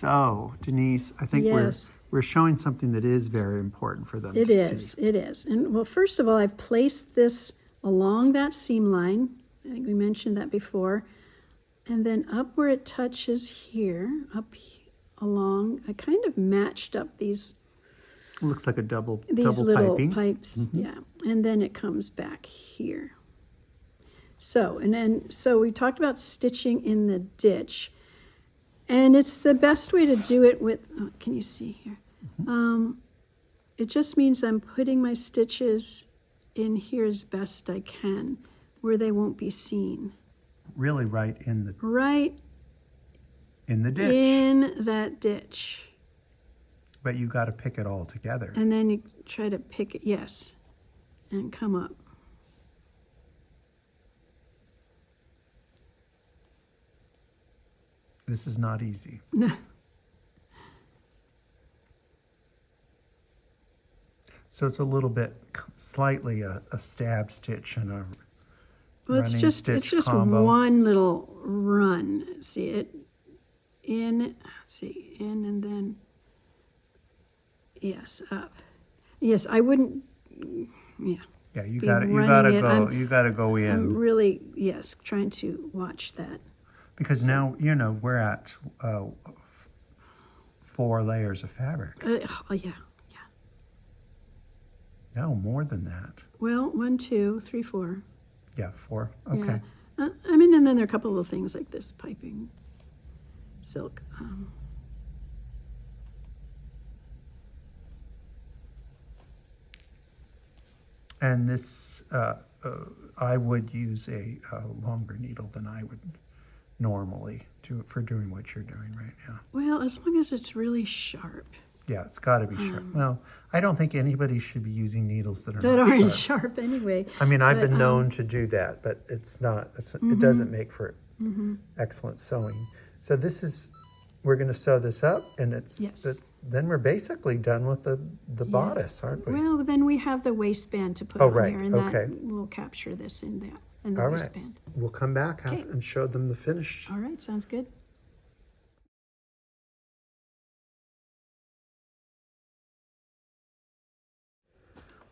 So, Denise, I think Yes. we're showing something that is very important for them It to is, see. it is. And well, first of all, I've placed this along that seam line. I think we mentioned that before. And then up where it touches here, along, I kind of matched up these Looks like a double little piping. pipes, yeah. And then it comes back here. So we talked about stitching in the ditch, and it's the best way to do it with. Oh, can you see here? It just means I'm putting my stitches in here as best I can, where they won't be seen. Really right in the ditch. In that ditch. But you got to pick it all together. And then you try to pick it, yes, and come up. This is not easy. No. So it's a little bit, slightly a stab stitch and a Well, it's just combo. one little run. See it in. Let's see, in and then yes, up. Yes, I wouldn't. Yeah. Yeah, you be gotta running it. go. You gotta go in I'm really trying to watch that. because now we're at 4 layers of fabric. Oh yeah. No, more than that. Well, 1, 2, 3, 4. Yeah, 4. Okay. Yeah. I mean, and then there are a couple of things like this piping, silk. And this, I would use a longer needle than I would normally for doing what you're doing right now. Well, as long as it's really sharp. Yeah, it's got to be sharp. Well, I don't think anybody should be using needles that That not aren't sharp. sharp anyway. I mean, I've been known to do that, but it's not. It doesn't make for excellent sewing. So this is, we're going to sew this up, and then we're basically done with the bodice, aren't we? Well, then we have the waistband to put Oh, on right, here, and okay. that will capture this in the All right. waistband. We'll come back Okay. and show them the finished. All right, sounds good.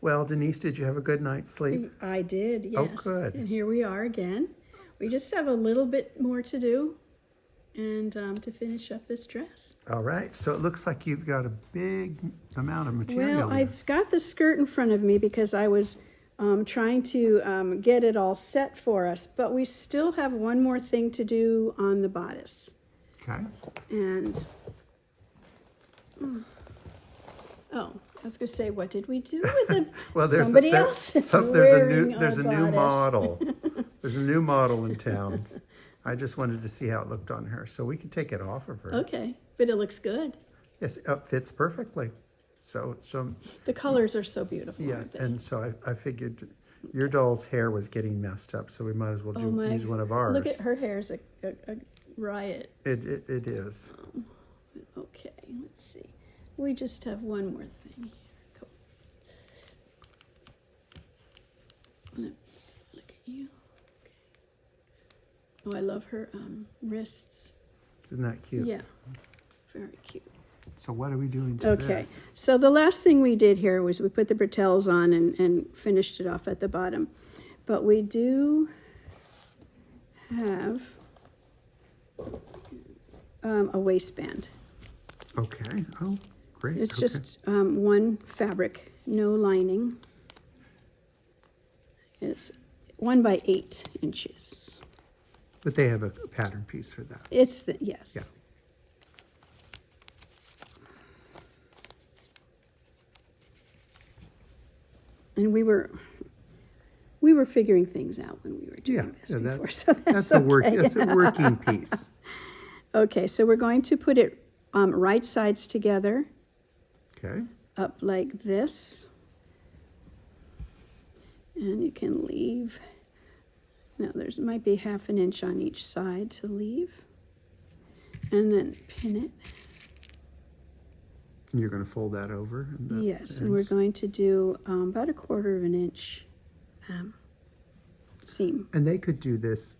Well, Denise, did you have a good night's sleep? I did, yes. Oh, good. And here we are again. We just have a little bit more to do, and to finish up this dress. All right. So it looks like you've got a big amount of material. Well, I've got the skirt in front of me because I was trying to get it all set for us, but we still have one more thing to do on the bodice. Okay. And, oh, I was going to say, what did we do with it? Well, Somebody else is wearing there's a new bodice. model. There's a new model in town. I just wanted to see how it looked on her, so we could take it off of her. Okay, but it looks good. Yes, it fits perfectly. So The colors are so beautiful. yeah, aren't they? and so I figured your doll's hair was getting messed up, so we might as well use one of ours. Look at her hair's a riot. It is. Okay, let's see. We just have one more thing here. Cool. Look at you. Okay. Oh, I love her wrists. Isn't that cute? Yeah, very cute. So what are we doing to Okay, this? so the last thing we did here was we put the bretelles on and finished it off at the bottom. But we do have a waistband. Okay. Oh, great. It's okay. just one fabric, no lining. It's 1 by 8 inches. But they have a pattern piece for that. It's yes. Yeah. And we were figuring things out when we were doing this before, so that's okay. That's a working piece. Okay, so we're going to put it right sides together, Okay. up like this. And you can leave. Now there's might be 1/2 inch on each side to leave. And then pin it. And you're going to fold that over? Yes, and we're going to do about 1/4 inch seam. And they could do this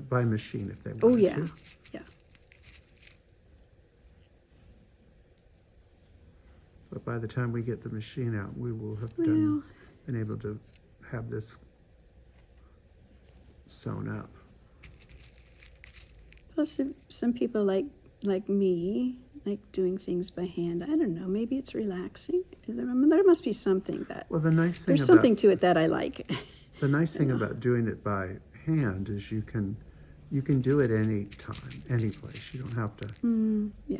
by machine if they wanted Oh yeah, to. yeah. But by the time we get the machine out, we will have Well, been able to have this sewn up. plus, if some people like me like doing things by hand. I don't know. Maybe it's relaxing. There must be something that. Well, the nice thing There's something to it that I like. the nice thing about doing it by hand is you can do it any time, any place. You don't have to. Yeah.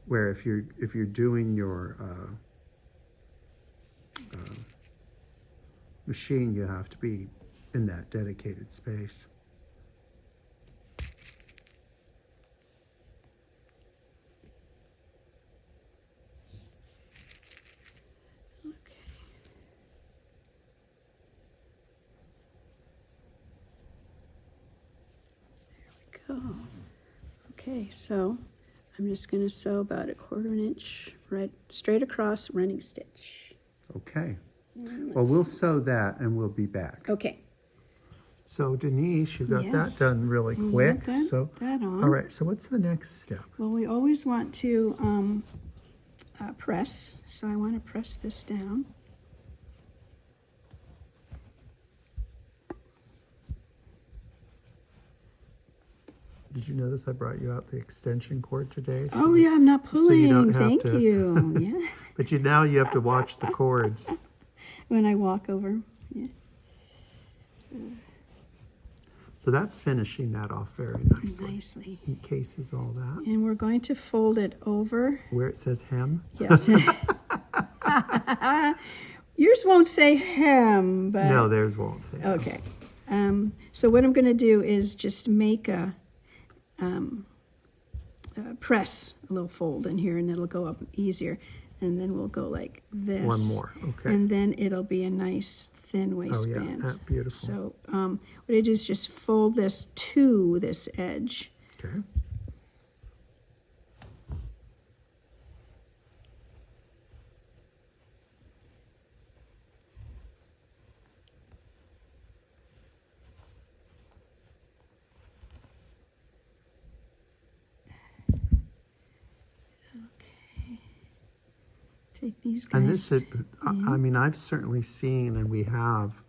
Where if you're doing your machine, you have to be in that dedicated space. Okay, so I'm just going to sew about 1/4 inch right straight across running stitch. Okay. Well, we'll sew that and we'll be back. Okay. So Denise, you got Yes. that done really We quick. got So that on. all right. So what's the next step? Well, we always want to press, so I want to press this down. Did you notice I brought you out the extension cord today? Oh yeah, I'm not so you don't pulling. have Thank to- you. Yeah. But now you have to watch the cords. When I walk over. Yeah. So that's finishing that off very nicely. Nicely. It cases all that. And we're going to fold it over. Where it says hem. Yes. Yours won't say hem, but No, theirs won't say hem. okay. So what I'm going to do is just make a press a little fold in here, and it'll go up easier. And then we'll go like this. One more, okay. And then it'll be a nice thin waistband. that's beautiful. So what I do is just fold this to this edge. Okay. Take these guys. And this, I mean, I've certainly seen, and we have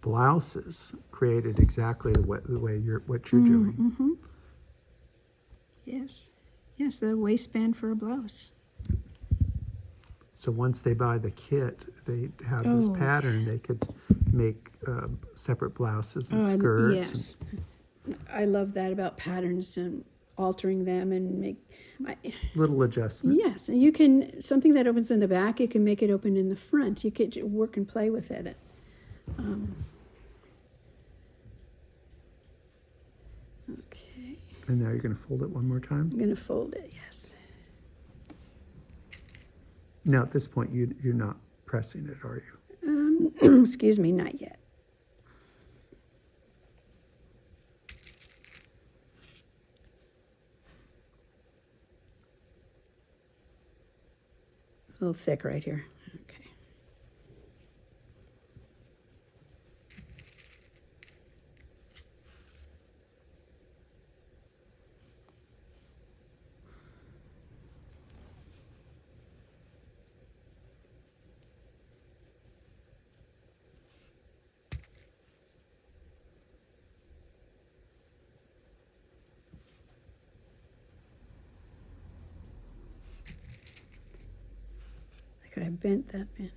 blouses created exactly the way what you're doing. Yes. Yes, the waistband for a blouse. So once they buy the kit, they have this Oh. pattern. They could make separate blouses and skirts. Yes. I love that about patterns and altering them and make. Little adjustments. Yes, and you can, something that opens in the back, you can make it open in the front. You could work and play with it. Okay, And now you're going to fold it one more time. I'm going to fold it, yes. Now at this point, you're not pressing it, are you? Excuse me, not yet. A little thick right here. Okay. I bent that bit.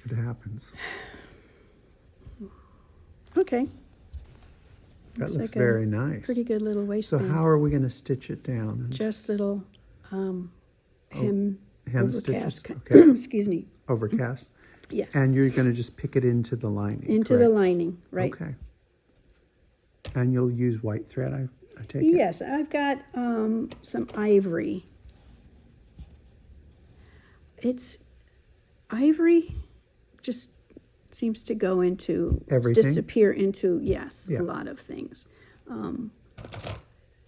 It happens. Okay. That Looks looks like a very nice. Pretty good little So waistband. how are we going to stitch it down? And Just little hem hem overcast. stitches? Okay. Excuse me. Overcast? Yes. And you're going to just pick it into the lining, Into the correct? lining, right? Okay. And you'll use white thread, I take it? Yes, I've got some ivory. It's ivory just seems to go into Everything? disappear into yes Yeah. a lot of things.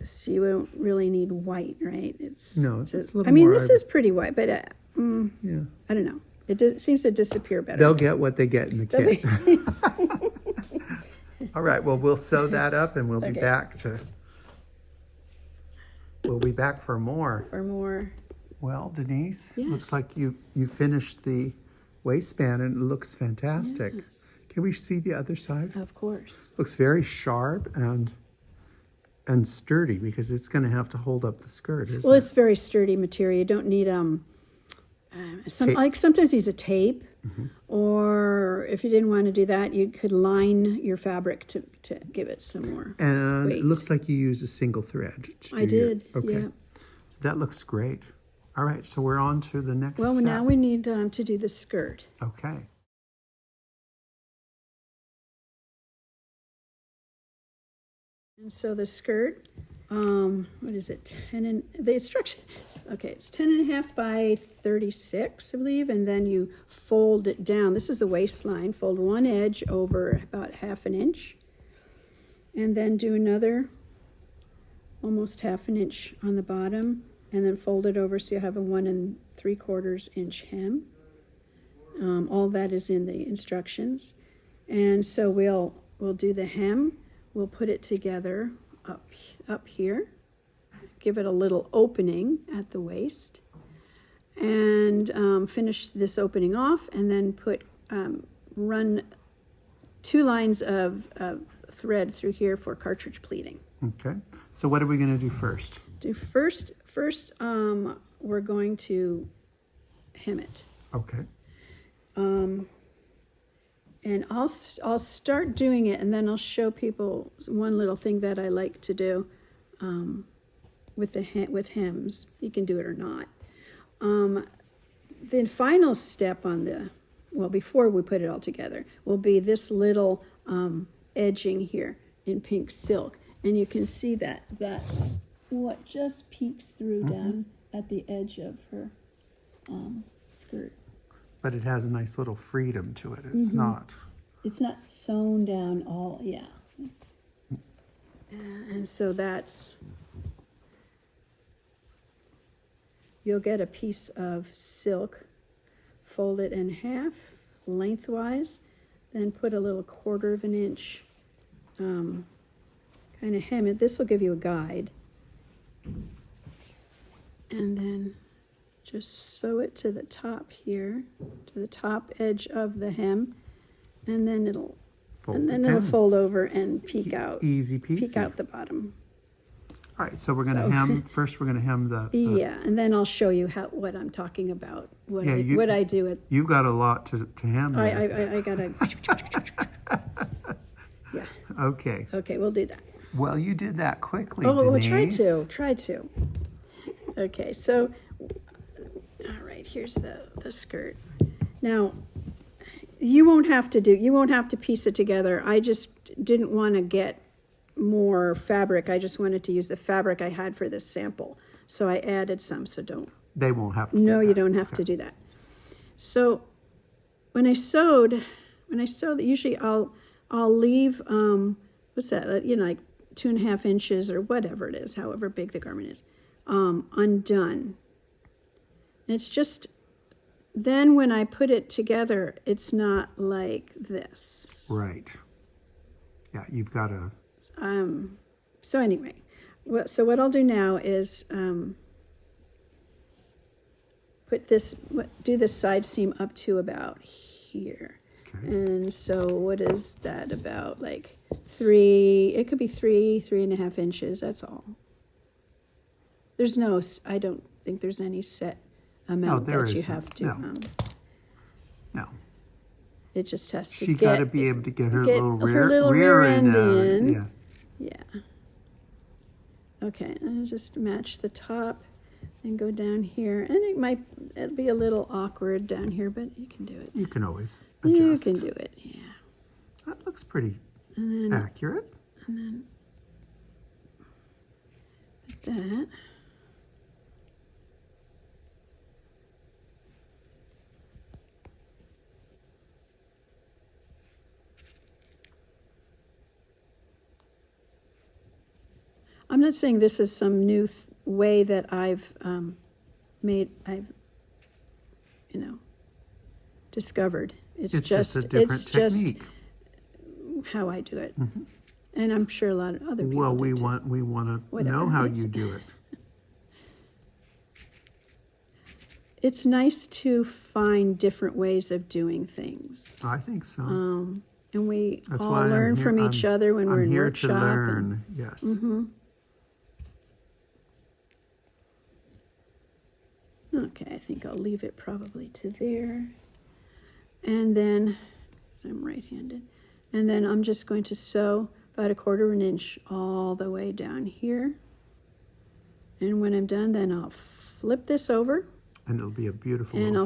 So you don't really need white, right? It's No, it's just, a little I mean, more this ivory. is pretty white, but Yeah. I don't know. It seems to disappear better. They'll get what they get in the They'll kit. be- All right, well, we'll sew that up and we'll be Okay. back to... We'll be back for more. Well, Denise, Yes. looks like you finished the waistband and it looks fantastic. Yes. Can we see the other side? Of course. Looks very sharp and sturdy because it's going to have to hold up the skirt, isn't Well, it? it's very sturdy material. You don't need Tape. like sometimes use a tape, or if you didn't want to do that, you could line your fabric to give it some more. And weight. it looks like you use a single thread. to I do your- did. Okay. Yeah. So that looks great. All right, so we're on to the next Well, step. now we need to do the skirt. Okay. And so the skirt, what is it? The instruction. Okay, it's 10.5 by 36, I believe, and then you fold it down. This is the waistline. Fold one edge over about 1/2 inch, and then do another almost 1/2 inch on the bottom, and then fold it over so you have a 1 3/4 inch hem. All that is in the instructions, and so we'll do the hem. We'll put it together up here. Give it a little opening at the waist, and finish this opening off, and then run 2 lines of thread through here for cartridge pleating. Okay. So what are we going to do first? First, we're going to hem it. Okay. And I'll start doing it, and then I'll show people one little thing that I like to do with hems. You can do it or not. The final step before we put it all together, will be this little edging here in pink silk, and you can see that that's what just peeks through down at the edge of her skirt. But it has a nice little freedom to it. It's not. It's not sewn down all, yeah. And so you'll get a piece of silk, fold it in half lengthwise, then put a little 1/4 inch kind of hem it. This will give you a guide. And then just sew it to the top here, to the top edge of the hem, and then it'll fold over and peek out. Easy peasy. Peek out the bottom. All right, so we're going to hem. First, we're going to hem the. Yeah, and then I'll show you what I'm talking about. What I do with. You've got a lot to hem. I gotta. Yeah. Okay. Okay, we'll do that. Well, you did that quickly, Oh, Denise. well, try to. Okay, so, all right, here's the skirt. Now, you won't have to piece it together. I just didn't want to get more fabric. I just wanted to use the fabric I had for this sample. So I added some, so don't. They won't have to do No, that. you don't have to do that. So when I sewed, usually I'll leave, what's that, like 2.5 inches or whatever it is, however big the garment is, undone. And it's just, then when I put it together, it's not like this. Right. Yeah, you've got to. So anyway, so what I'll do now is do this side seam up to about here. Okay. And so what is that, about like 3, it could be 3.5 inches, that's all. I don't think there's any set amount there that you isn't. have to. No. No. It just has to She got to be able to get her little rear end in. Yeah. Yeah. Okay, and just match the top and go down here. And it'll be a little awkward down here, but you can do it. You can always adjust. You can do it, yeah. That looks pretty And then, accurate. like that. I'm not saying this is some new way that I've discovered. It's just a different technique. How I do it. And I'm sure a lot of other people Well, do we too. want to Whatever, know how it's- you do it. it's nice to find different ways of doing things. I think so. And we That's all why I'm learn here- from each other when we're in here workshop. to learn. Yes. Okay, I think I'll leave it probably to there. And then, 'cause I'm right-handed, and then I'm just going to sew about 1/4 of an inch all the way down here. And when I'm done, then I'll flip this over. And it'll be a beautiful. And little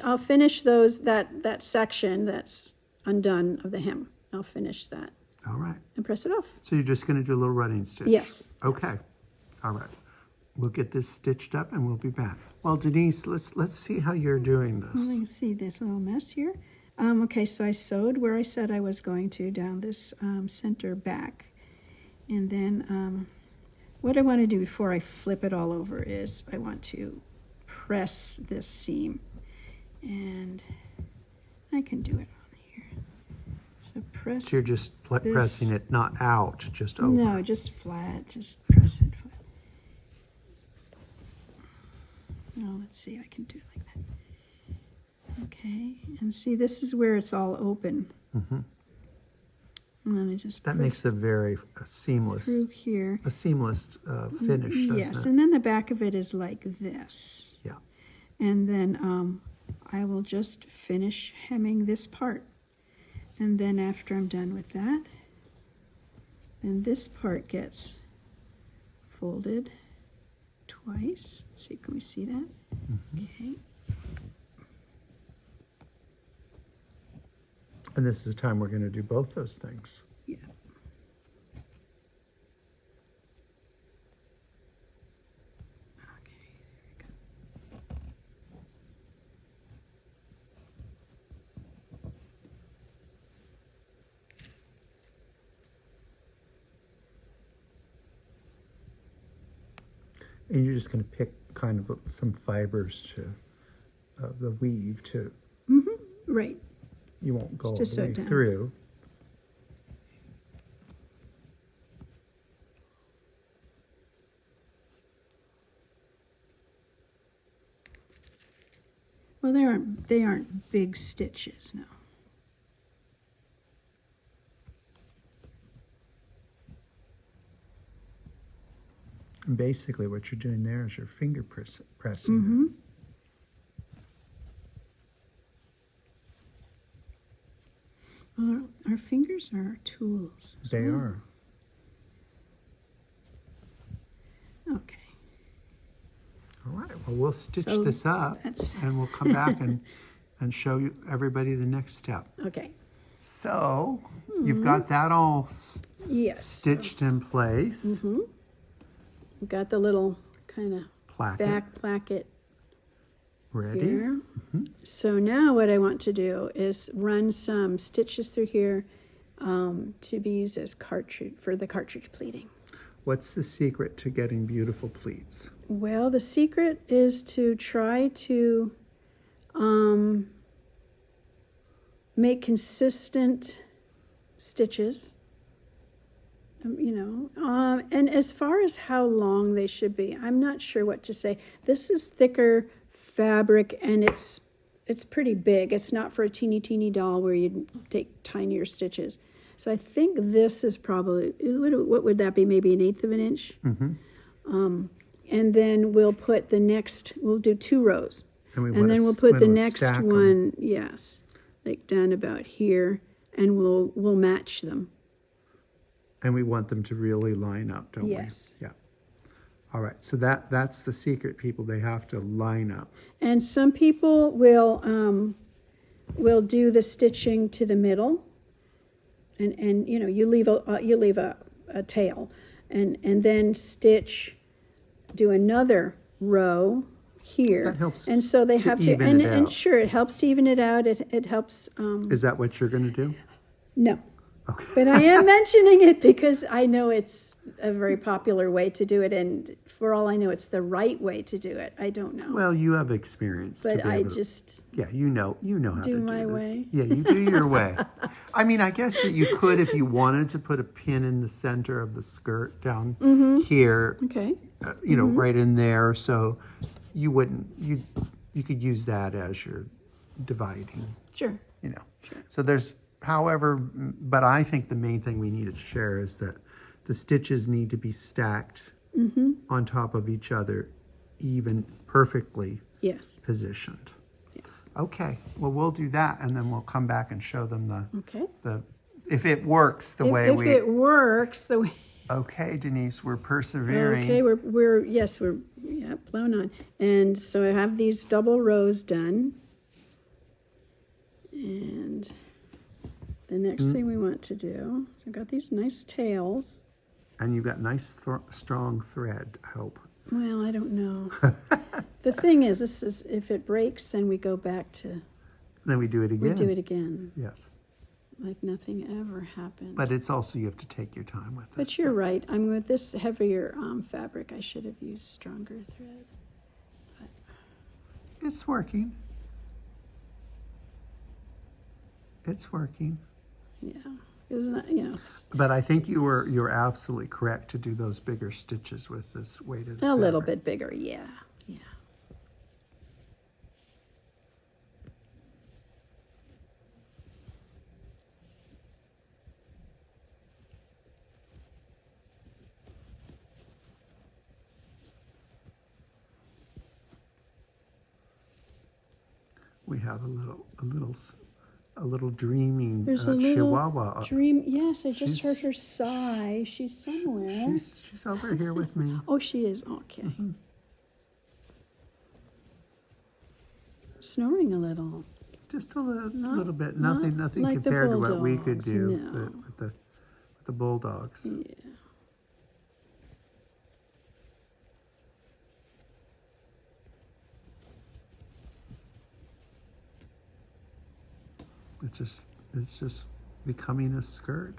I'll finish that section that's undone of the hem. I'll finish that All right. and press it off. So you're just going to do a little running stitch? Yes. Okay. All right. We'll get this stitched up and we'll be back. Well, Denise, let's see how you're doing Well, this. you can see this little mess here. Okay, so I sewed where I said I was going to down this center back. And then what I want to do before I flip it all over is I want to press this seam. And I can do it on here. So press. So you're just pressing it not out, just over. No, just flat. Just press it flat. Oh, let's see. I can do it like that. Okay, and see, this is where it's all open. Mm-hmm. And then I just That put makes a very seamless, through here. a seamless finish, doesn't Yes, it? and then the back of it is like this. Yeah. And then I will just finish hemming this part. And then after I'm done with that, then this part gets folded twice. Let's see, can we see that? Okay. And this is the time we're going to do both those things. Yeah. Okay, there we go. And you're just going to pick kind of some fibers to the weave to, Right. you won't go all Just the sew way it down. through. Well, they aren't big stitches, no. And basically what you're doing there is you're finger pressing. Well, our fingers are our tools. They are. Okay. All right, well, we'll stitch So this up that's- and we'll come back and show you everybody the next step. Okay. So you've got that all Yes. stitched in place. We've got the little kind of Placket back placket ready. here. So now what I want to do is run some stitches through here to be used as cartridge for the cartridge pleating. What's the secret to getting beautiful pleats? Well, the secret is to try to make consistent stitches, and as far as how long they should be, I'm not sure what to say. This is thicker fabric and it's pretty big. It's not for a teeny doll where you take tinier stitches. So I think this is probably, what would that be, maybe 1/8 of an inch? And then we'll put we'll do 2 rows. And then we'll put the next one, yes, like down about here, and we'll match them. And we want them to really line up, don't Yes. we? Yeah. All right, so that's the secret, people. They have to line up. And some people will do the stitching to the middle, and you leave a tail, and then do another row here. That helps And so they to have to, even it and out. sure, it helps to even it out. It helps. Is that what you're going to do? No. Okay. But I am mentioning it because I know it's a very popular way to do it, and for all I know, it's the right way to do it. I don't know. Well, you have experience. to but be I able to- just Yeah, you know how to do my this. way. Yeah, you do your way. I mean, I guess that you could, if you wanted, to put a pin in the center of the skirt down here, okay. right in there, so you you could use that as your dividing, Sure. you know. Sure. So there's, however, but I think the main thing we need to share is that the stitches need to be stacked on top of each other, even perfectly Yes. positioned. Yes. Okay, well, we'll do that, and then we'll come back and show them Okay. if it works the way If it works the way. Okay, Denise, we're persevering. Okay, we're blown on. And so I have these double rows done. And the next thing we want to do, so I've got these nice tails. And you've got nice strong thread, I hope. Well, I don't know. The thing is, this is, if it breaks, then we go back to, Then we do it again. we do it again, Yes. like nothing ever happened. But it's also, you have to take your time with this. But you're right. I'm with this heavier fabric. I should have used stronger thread. It's working. It's working. Yeah, isn't it? You know, But I think you're absolutely correct to do those bigger stitches with this weighted a little fabric. bit bigger. Yeah, yeah. We have a little dreaming There's a Chihuahua. little dream. Yes, I just heard She's- her sigh. She's somewhere. She's over here with me. Oh, she is. Okay. Snoring a little. Just a little, Not- little bit. not Nothing like the compared to what we could bulldogs, do no. with the bulldogs. Yeah. It's just becoming a skirt.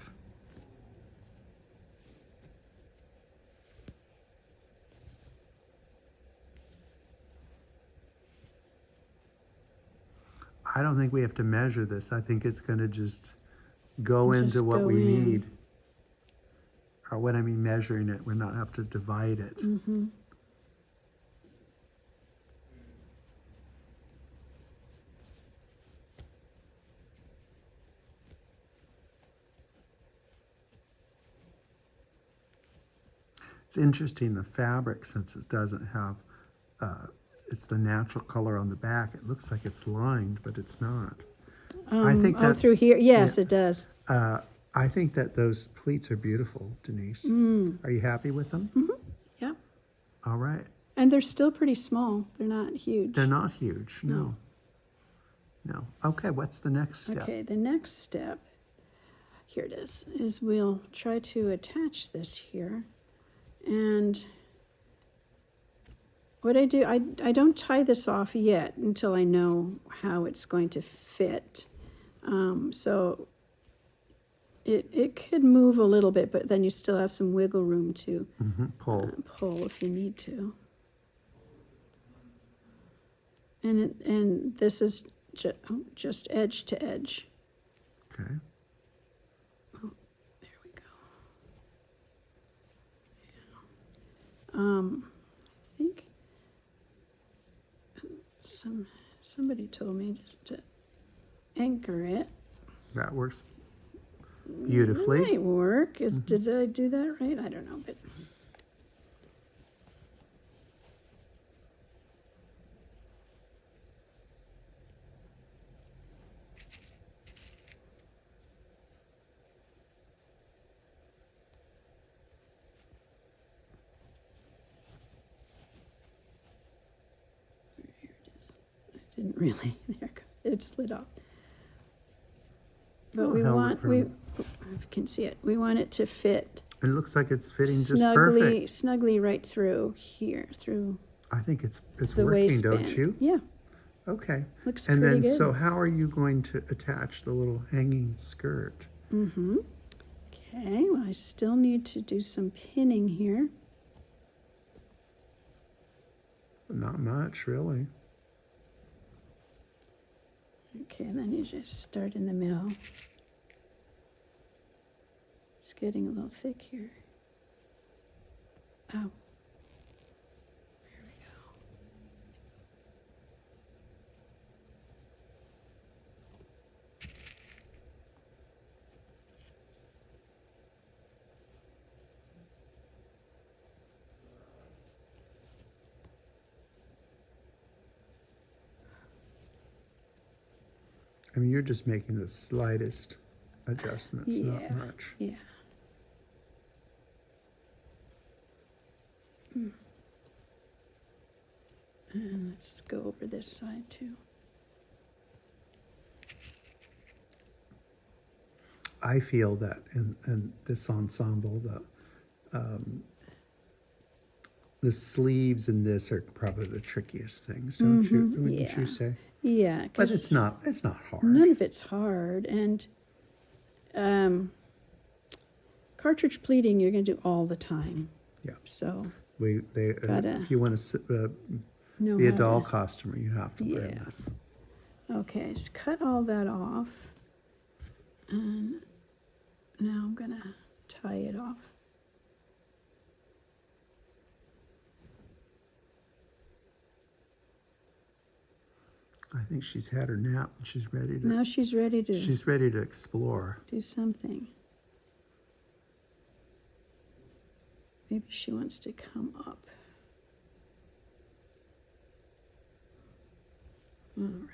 I don't think we have to measure this. I think it's going to just go Just into what go we in. need. Or when I mean measuring it, we're not have to divide it. Mm-hmm. It's interesting, the fabric, since it doesn't have, it's the natural color on the back. It looks like it's lined, but it's not. I think Oh, that's through here. Yes, yeah. it does. I think that those pleats are beautiful, Denise. Are you happy with them? Yeah. All right. And they're still pretty small. They're not huge. They're not huge, no. No. Okay, what's the next step? Okay, the next step, here it is we'll try to attach this here. And what I do, I don't tie this off yet until I know how it's going to fit. So it could move a little bit, but then you still have some wiggle room to Pull. pull if you need to. And this is just edge to edge. Okay. There we go. I think somebody told me just to anchor it. That works beautifully. It might work. Did I do that right? I don't know, but here it is. I didn't really. There, it slid off. But Oh, we held it want for- if you can see it. We want it to fit It looks like it's fitting just perfect. snugly right through here, through I think it's the working, waistband. don't you? Yeah, Okay. looks And pretty then, good. so how are you going to attach the little hanging skirt? Okay, well, I still need to do some pinning here. Not much, really. Okay, and then you just start in the middle. It's getting a little thick here. Oh. There we I mean, you're just making the slightest adjustments, not Yeah. much. Yeah. And let's go over this side too. I feel that in this ensemble, the sleeves in this are probably the trickiest things, don't you? Wouldn't yeah. you say? Yeah, But 'cause it's not hard. none of it's hard. And cartridge pleating, you're going to do all the time. Yeah. So If you want to know be a how doll to- customer, you have to learn Yeah. this. Okay, just cut all that off. And now I'm going to tie it off. I think she's had her nap and she's ready to. Now she's ready to She's ready to explore. do something. Maybe she wants to come up. All right.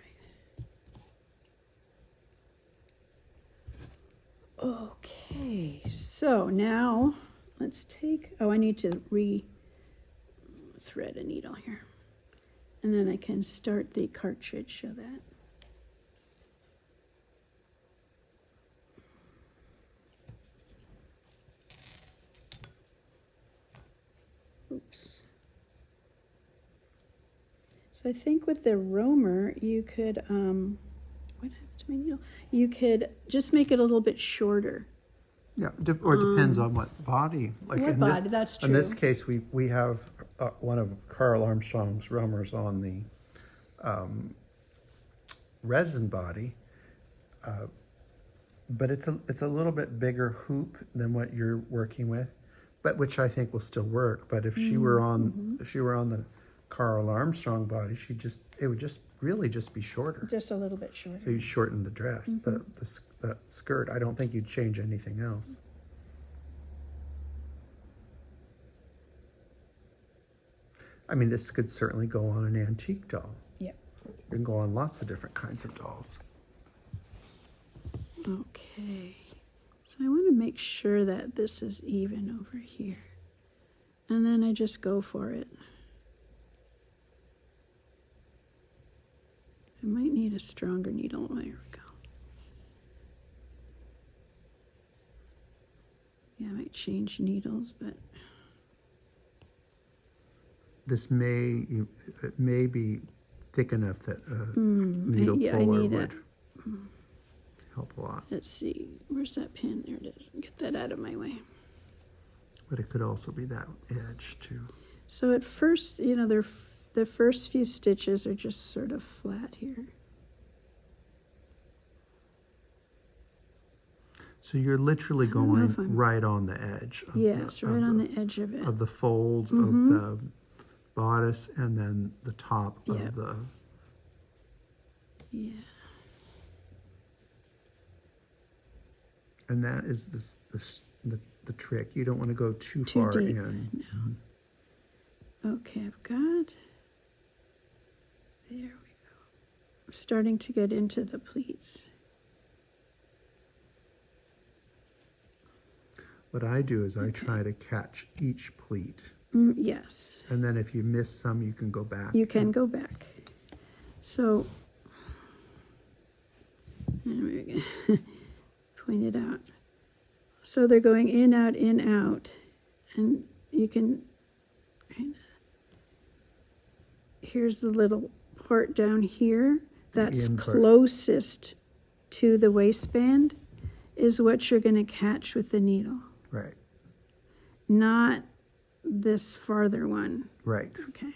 Okay, so now let's take, I need to re-thread a needle here. And then I can start the cartridge, show that. Oops. So I think with the roamer, you could, what happened to my needle? You could just make it a little bit shorter. Yeah, or depends on what body. Like What in body, this, that's In this true. case, we have one of Carl Armstrong's roamers on the resin body, but it's a little bit bigger hoop than what you're working with, but which I think will still work. But if she were on the Carl Armstrong body, it would really just be shorter. Just a little bit shorter. So you shorten the dress, the skirt. I don't think you'd change anything else. I mean, this could certainly go on an antique doll. Yep. It can go on lots of different kinds of dolls. Okay. So I want to make sure that this is even over here. And then I just go for it. I might need a stronger needle. There we go. Yeah, I might change needles, but This may be thick enough that a needle yeah, I puller need would help a lot. let's see. Where's that pin? There it is. Get that out of my way. But it could also be that edge too. So at first, you know, the first few stitches are just sort of flat here. So you're literally don't know going if I'm- right on the edge. Yes, right on the edge of it. Of the folds of the bodice and then the top Yep. of the. Yeah. And that is the trick. You don't want to go too Too far deep. in. Okay, I've got, there we go. I'm starting to get into the pleats. What I do is I try to catch each pleat. Yes, And then if you miss some, you can go back. you can go back. So, and we're gonna point it out. So they're going in, out, and you can, here's the little part down here that's in part. closest to the waistband is what you're going to catch with the needle, Right, not this farther one. right. Okay.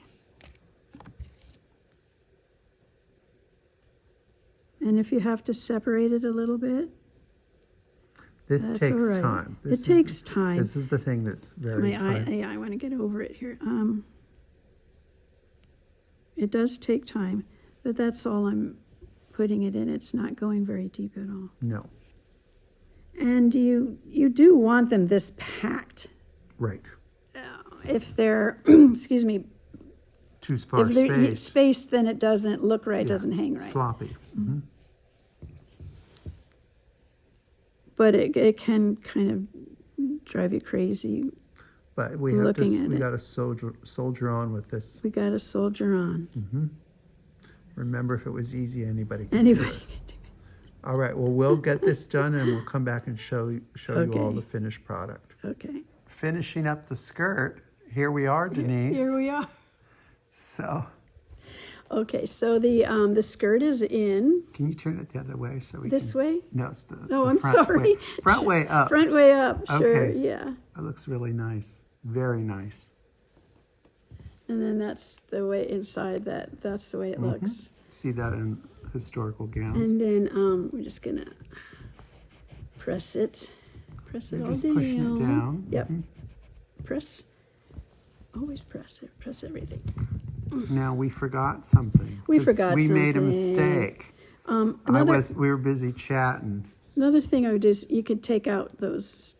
And if you have to separate it a little bit, This that's takes all right. time. It takes time. This is the thing that's very I want to get over it here. It does take time, but that's all I'm putting it in. It's not going very deep at all. No, And you do want them this packed. right. If they're, excuse me, Too far if they're spaced. spaced, then it doesn't look right, Yeah, doesn't hang right. Sloppy. Mhm. but it can kind of drive you crazy. But we have Looking to, at we it. got to soldier on with this. We got to soldier on. Remember, if it was easy, anybody could do Anybody it. can do it. All right, well, we'll get this done and we'll come back and show you all Okay. the finished product. Okay. Finishing up the skirt, here we are, Denise. Here we are. So, Okay, so the skirt is in can you turn it the other way so we this can... way. No, it's the Oh, the I'm front sorry. Way. Front way up. Front way up. Sure. Okay. Yeah. That looks really nice. Very nice. And then that's the way inside that's the way it looks. See that in historical gowns. And then we're just gonna press it. Press it You're all just down. pushing it down. Yep. Press. Always press it. Press everything. Now we forgot something. We 'cause forgot we made a something. mistake. We were busy chatting. Another thing I would do is you could take out those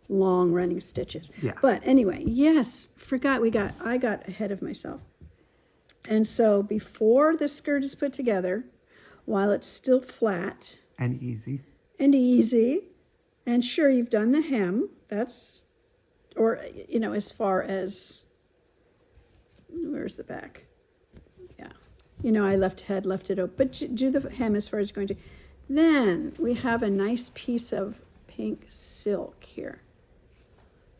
long running stitches. Yeah. But anyway, yes, I got ahead of myself. And so before the skirt is put together, while it's still flat And easy. and easy, and sure, you've done the hem, or as far as, where's the back? Yeah. I had left it open, but do the hem as far as you're going to. Then we have a nice piece of pink silk here,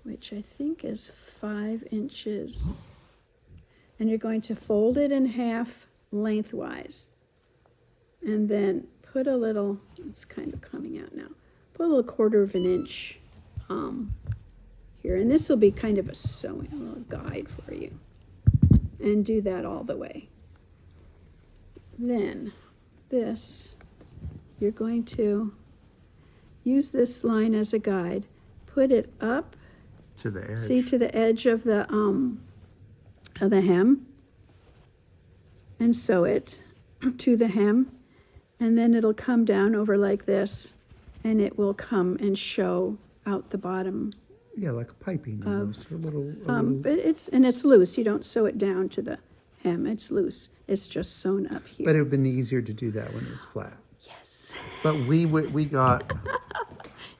which I think is 5 inches. And you're going to fold it in half lengthwise. And then put a little, it's kind of coming out now, put a little 1/4 of an inch here. And this will be kind of a little guide for you. And do that all the way. Then this, you're going to use this line as a guide. Put it up, To the edge. see, to the edge of the hem, and sew it to the hem, and then it'll come down over like this, and it will come and show out the bottom. Yeah, like a piping almost. A little. But it's loose. You don't sew it down to the hem. It's loose. It's just sewn up here. But it would have been easier to do that when it was flat. Yes. But we got.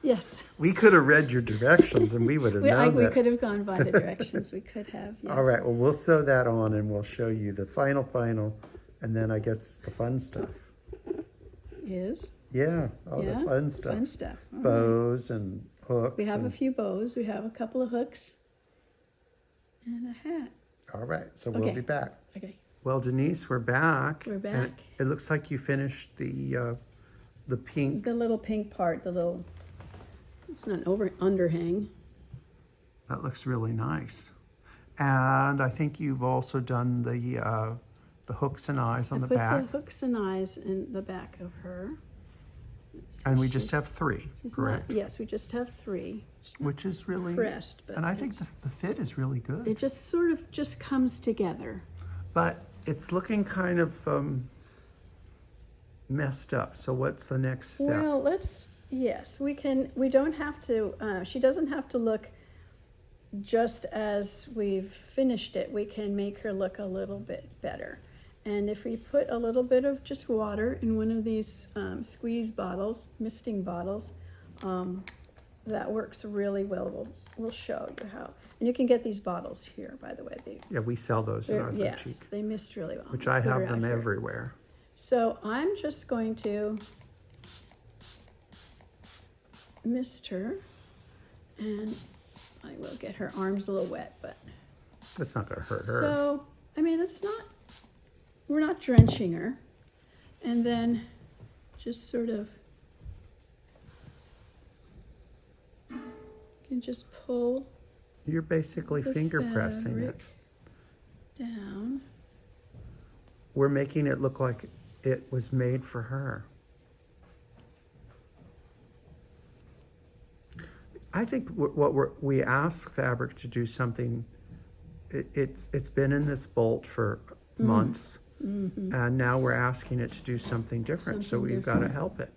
Yes. We could have read your directions and we would have known We that. could have gone by the directions. We could have. Yes. All right, well, we'll sew that on and we'll show you the final, and then I guess the fun stuff. Is. Yeah, all the fun stuff. Fun stuff. All right. Bows and hooks. We have a and, few bows. We have a couple of hooks and a hat. all right, so we'll Okay. be back. Okay. Well, Denise, we're back. We're and back. it looks like you finished the pink. The little pink part, it's not an underhang. That looks really nice. And I think you've also done the hooks and eyes on the back. Put the hooks and eyes in the back of her. And we just have 3, correct? Yes, we just have 3. Which is really Pressed, but and I think the fit is really good. it just sort of just comes together. But it's looking kind of messed up. So what's the next step? Well, we don't have to, she doesn't have to look just as we've finished it. We can make her look a little bit better. And if we put a little bit of just water in one of these squeeze bottles, misting bottles, that works really well. We'll show you how. And you can get these bottles here, by the way. Yeah, we sell those in our Yes, boutique, they mist really well. which I Put her have out them here. everywhere. So I'm just going to mist her, and I will get her arms a little wet, but That's not going to hurt her. so I mean we're not drenching her, and then just sort of you can just pull You're basically the finger pressing it. fabric down. We're making it look like it was made for her. I think we ask fabric to do something. It's been in this bolt for months, and now we're asking it to do something different. So Something we've got to different. help it.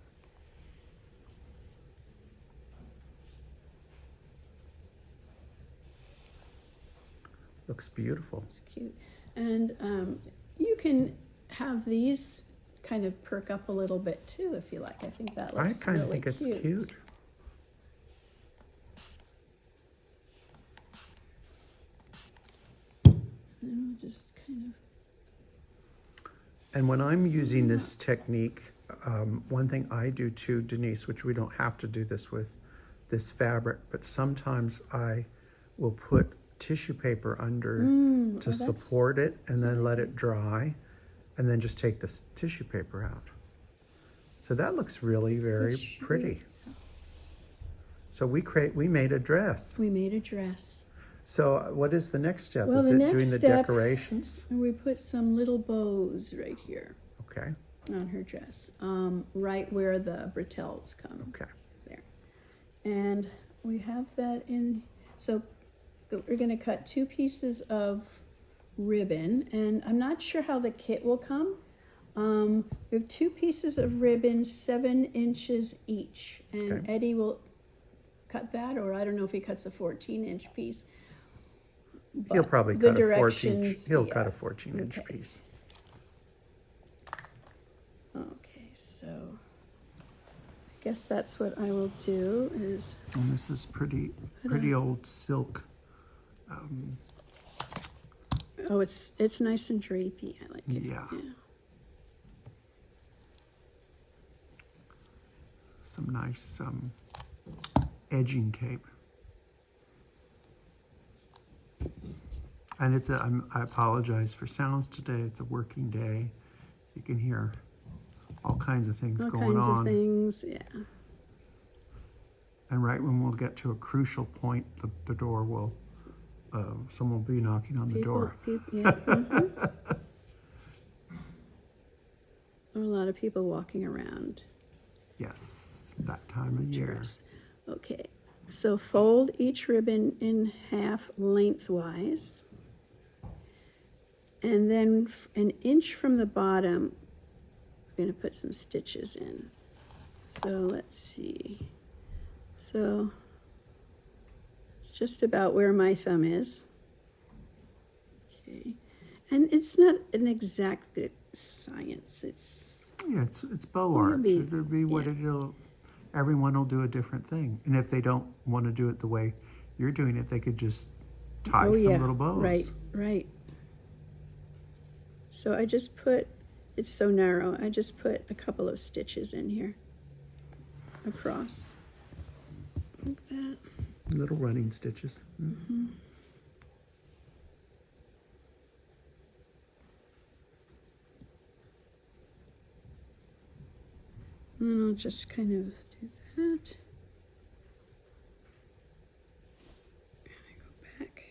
Looks beautiful. It's cute. And you can have these kind of perk up a little bit too, if you like. I think that I looks kind of really think it's cute. cute. And we'll just kind of. And when I'm using this technique, one thing I do too, Denise, which we don't have to do this with this fabric, but sometimes I will put tissue paper under to support it and then let it dry and then just take this tissue paper out. So that looks really very pretty. So we made a dress. We made a dress. So what is the next step? Well, is the it next doing the step- decorations? And we put some little bows right here Okay, on her dress, right where the bretelles come. okay. There. And we have that in, so we're going to cut 2 pieces of ribbon, and I'm not sure how the kit will come. We have 2 pieces of ribbon, 7 inches each, and Okay. Eddie will cut that, or I don't know if he cuts a 14-inch piece. He'll but probably the cut a 14. directions, He'll yeah. cut a 14-inch Okay. piece. Okay, so I guess that's what I will do is, And this is pretty old silk. oh, it's nice and drapey. I like it. Yeah. Some nice edging tape. And I apologize for sounds today. It's a working day. You can hear all kinds of things All going kinds on. of things, yeah. And right when we'll get to a crucial point, the door will, someone will be knocking on the door. Yeah. Mhm. A lot of people walking around. Yes, that time of year. Tourists. Okay, so fold each ribbon in half lengthwise. And then an inch from the bottom, we're going to put some stitches in. So let's see. So it's just about where my thumb is. Okay. And it's not an exact science. It's Yeah, it's bow art. be- It'll be what it'll. Everyone will do a different thing, and if they don't want to do it the way you're doing it, they could just tie some little bows. Right. So I just put, it's so narrow, I just put a couple of stitches in here across, like that. Little running stitches. Mm-hmm. And I'll just kind of do that. And I go back.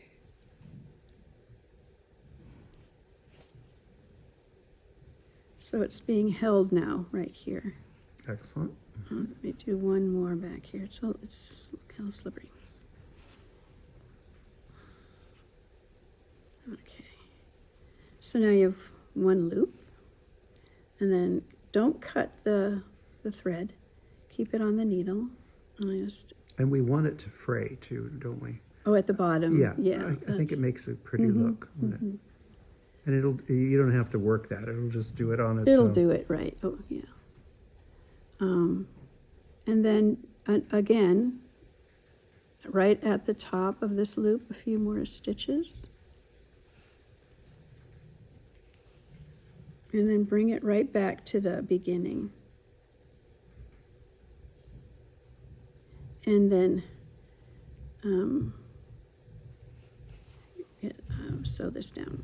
So it's being held now, right here. Excellent. Let me do one more back here. It's kind of slippery. Okay. So now you have one loop, and then don't cut the thread. Keep it on the needle. And we want it to fray too, don't we? Oh, at the bottom. Yeah. Yeah. I think it makes a pretty look. Wouldn't it? And you don't have to work that. It'll just do it on its own. It'll do it right. Oh, yeah. And then again, right at the top of this loop, a few more stitches. And then bring it right back to the beginning. And then sew this down.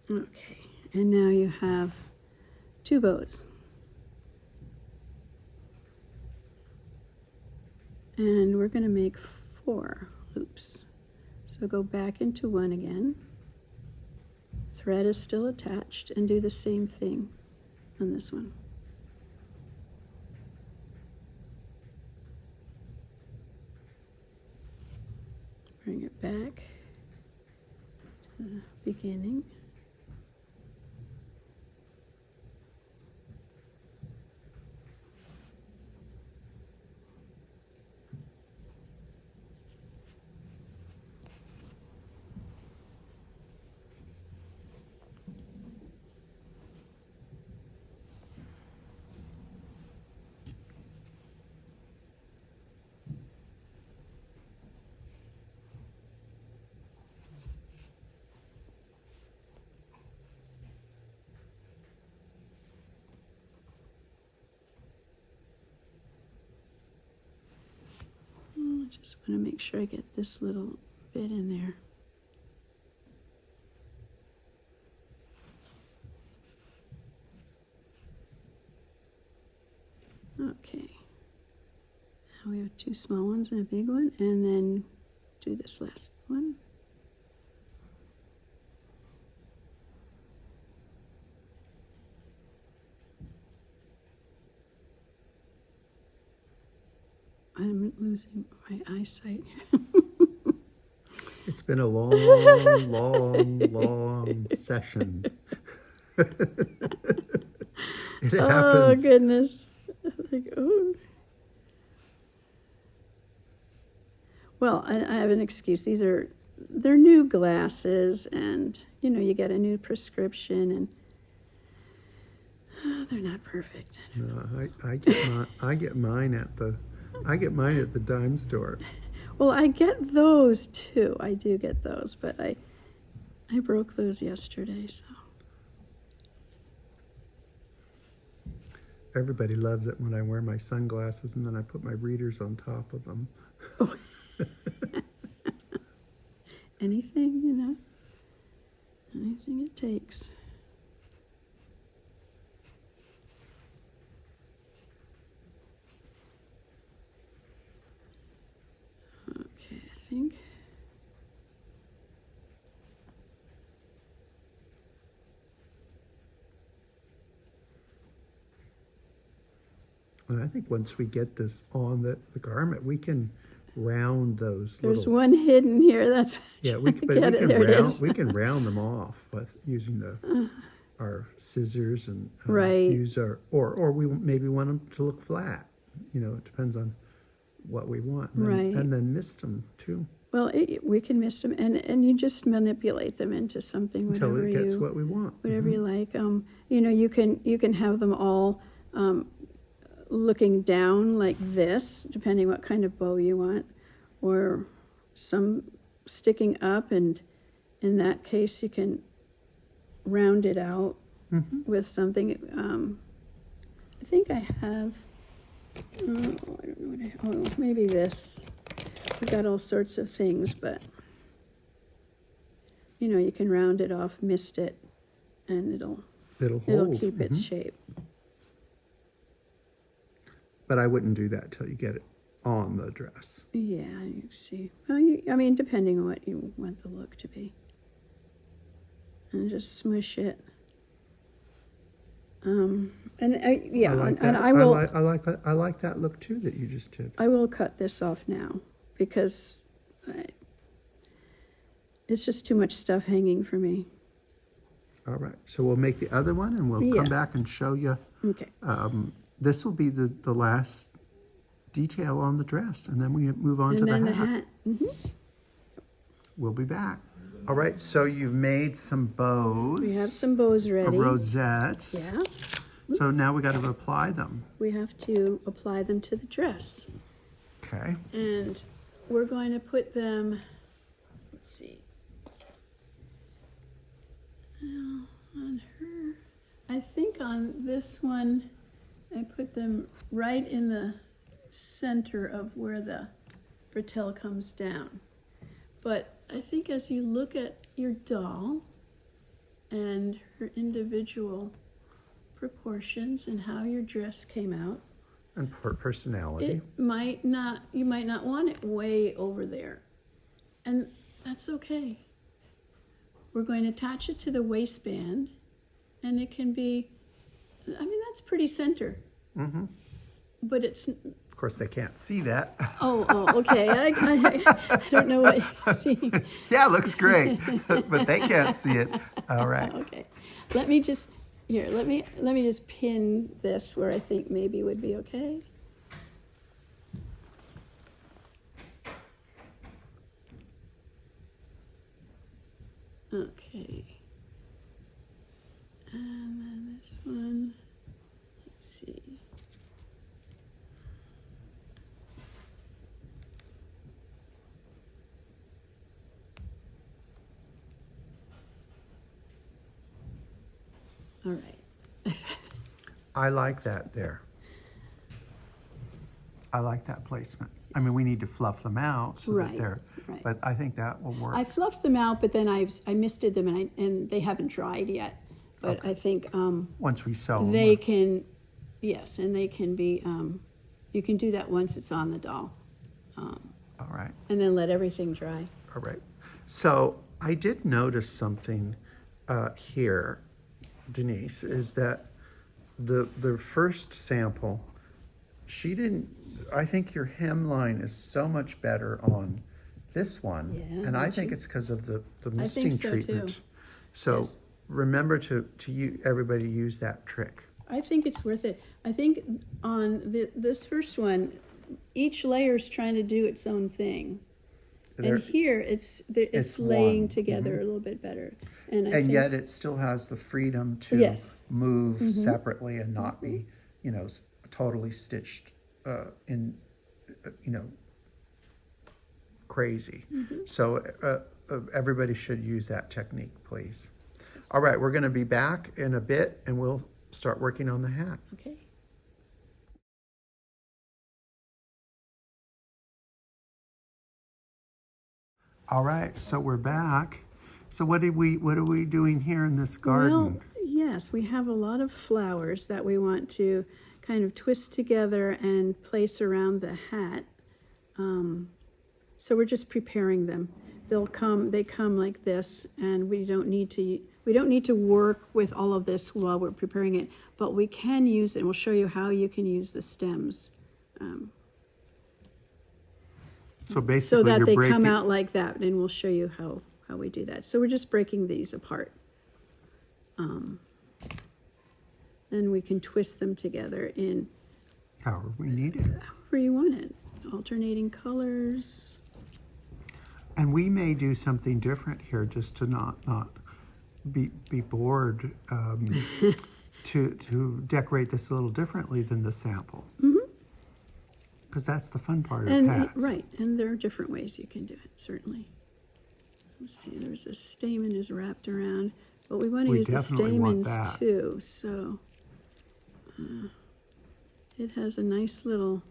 Okay, and now you have 2 bows. And we're going to make 4 loops. So go back into one again. Thread is still attached, and do the same thing on this one. back to the beginning. I just want to make sure I get this little bit in there. Okay. Now we have 2 small ones and a big one, and then do this last one. I'm losing my eyesight. It's been a long, long session. It Oh, happens. goodness. Like, oh. Well, I have an excuse. They're new glasses, and, you know, you get a new prescription, and they're not perfect. No, I get mine at the dime store. Well, I get those too. I do get those, but I broke those yesterday, so. Everybody loves it when I wear my sunglasses and then I put my readers on top of them. Oh. Anything, you know, anything it takes. Okay, I think. And I think once we get this on the garment, we can round those. There's one hidden here. That's yeah. We can round them off with using our scissors and right. Use or we maybe want them to look flat. You know, it depends on what we want. Right. And then mist them too. Well, we can mist them, and you just manipulate them into something Until it gets what we want. Whatever you like. You know, you can have them all looking down like this, depending what kind of bow you want, or some sticking up, and in that case you can round it out with something. I think I have, I don't know what maybe this. We've got all sorts of things, but you know, you can round it off, mist it, and it'll keep its shape. But I wouldn't do that till you get it on the dress. Yeah, you see. Well, I mean, depending on what you want the look to be. And just smush it. I like that look too that you just did. I will cut this off now because it's just too much stuff hanging for me. All right, so we'll make the other one and we'll come back and show you. Okay. This will be the last detail on the dress, and then we move on to the hat. We'll be back. All right, so you've made some bows. We have some bows ready. Rosettes. Yeah. So now we got to apply them. We have to apply them to the dress. Okay. And we're going to put them, let's see. On her, I think on this one, I put them right in the center of where the bretelle comes down. But I think as you look at your doll and her individual proportions and how your dress came out, And personality. you might not want it way over there. And that's okay. We're going to attach it to the waistband, and it can be, I mean, that's pretty center. But it's course, they can't see that. Okay. I don't know what you're seeing. Yeah, it looks great, but they can't see it. All right. Okay. Let me just pin this where I think maybe would be okay. Okay. And then this one, let's see. All right. I like that there. I like that placement. I mean, we need to fluff them out so that they're, but I think that will work. I fluffed them out, but then I misted them and they haven't dried yet. But I think once we sew them, they can, yes, and they can be, you can do that once it's on the doll. all right. And then let everything dry. All right. So I did notice something here, Denise, is that the first sample, she didn't, I think your hemline is so much better on this one. Yeah, and I think it's because of the misting so, treatment. too. So Yes. remember to everybody use that trick. I think it's worth it. I think on this first one, each layer's trying to do its own thing. And here it's laying one. together a little bit better. And And yet it still has the freedom to move separately and not be, totally stitched in, crazy. So everybody should use that technique, please. All right, we're going to be back in a bit and we'll start working on the hat. Okay. All right, so we're back. So what are we doing here in this garden? Well, yes, we have a lot of flowers that we want to kind of twist together and place around the hat. So we're just preparing them. They come like this, and we don't need to work with all of this while we're preparing it, but we can use it, and we'll show you how you can use the stems. So basically, so that they come out like that, and we'll show you how we do that. So we're just breaking these apart. Then we can twist them together in however we need it. however you want it. Alternating colors. And we may do something different here just to not be bored, to decorate this a little differently than the sample. Because that's the fun part of hats. Right, and there are different ways you can do it, certainly. Let's see, there's a stamen is wrapped around, but we want to use the stamens too, so it has a nice little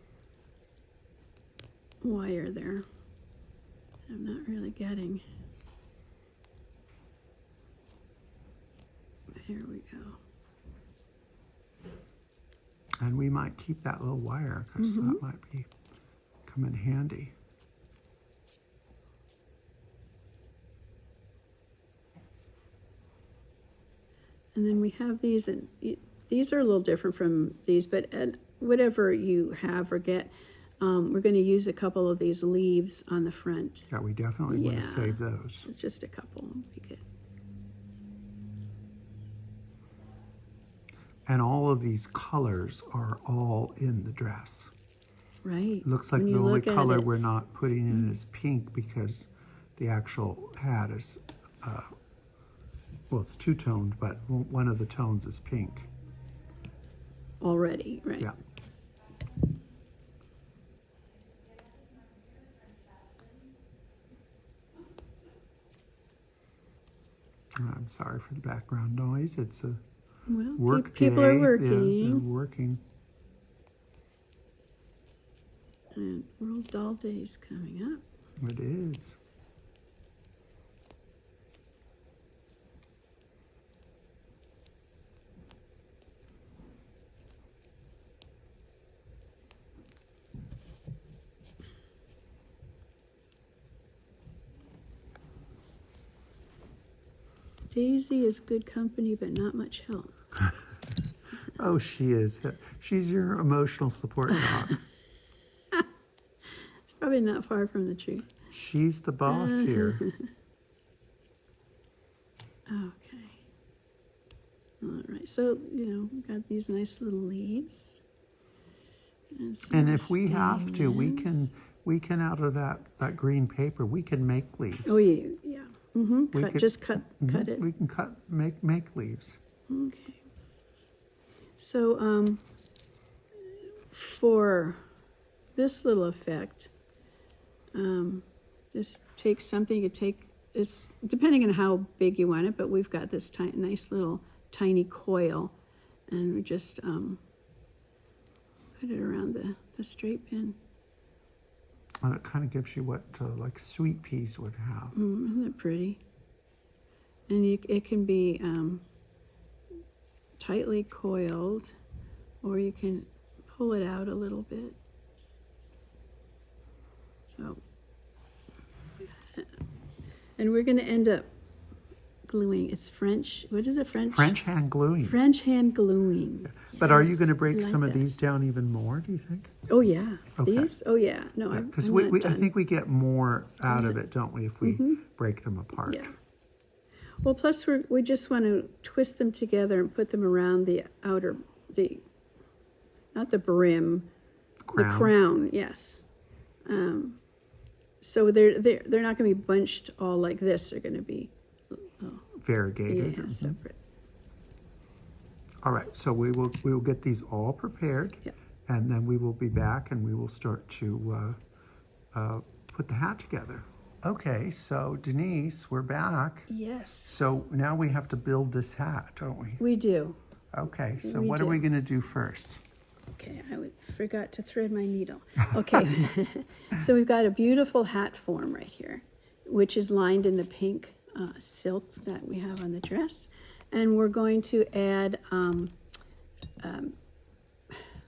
wire there. I'm not really getting. Here we go. And we might keep that little wire because that might come in handy. And then we have these, and these are a little different from these, but whatever you have or get, we're going to use a couple of these leaves on the front. Yeah, we definitely want to save those. It's just a couple would be good. And all of these colors are all in the dress. Right. It looks like the only color we're not putting in is pink because the actual hat is, well, it's two-toned, but one of the tones is pink. Already, right. Yeah. I'm sorry for the background noise. It's a work people day. are working. Yeah, they're working. And World Doll Day is coming up. It is. Daisy is good company, but not much help. Oh, she is. She's your emotional support dog. probably not far from the truth. She's the boss here. Okay. All right. So, we've got these nice little leaves. And if we have to, stems. we can out of that green paper, we can make leaves. Oh, yeah. Yeah. We Cut, could- just cut it. We can make leaves. Okay. So, for this little effect, just take something, you take this, depending on how big you want it, but we've got this nice little tiny coil, and we just put it around the straight pin. And it kind of gives you what like sweet peas would have. Isn't it pretty? And it can be tightly coiled, or you can pull it out a little bit. So, and we're going to end up gluing. It's French. What is it? French hand gluing. French hand gluing. But are you Yes, going to break like some of that. these down even more, do you think? Oh yeah, Okay. these. Oh yeah, no, Because I'm not I done. think we get more out of it, don't we, if we break them apart? Yeah. Well, plus we just want to twist them together and put them around the outer, not the brim, the crown. Yes. So they're not going to be bunched all like this. They're going to be Variegated. separate. All right, so we will get these all prepared, Yeah. and then we will be back and we will start to put the hat together. Okay, so Denise, we're back. Yes. So now we have to build this hat, don't we? We do. Okay, so We what are do. we going to do first? Okay, forgot to thread my needle. Okay, so we've got a beautiful hat form right here, which is lined in the pink silk that we have on the dress. And we're going to add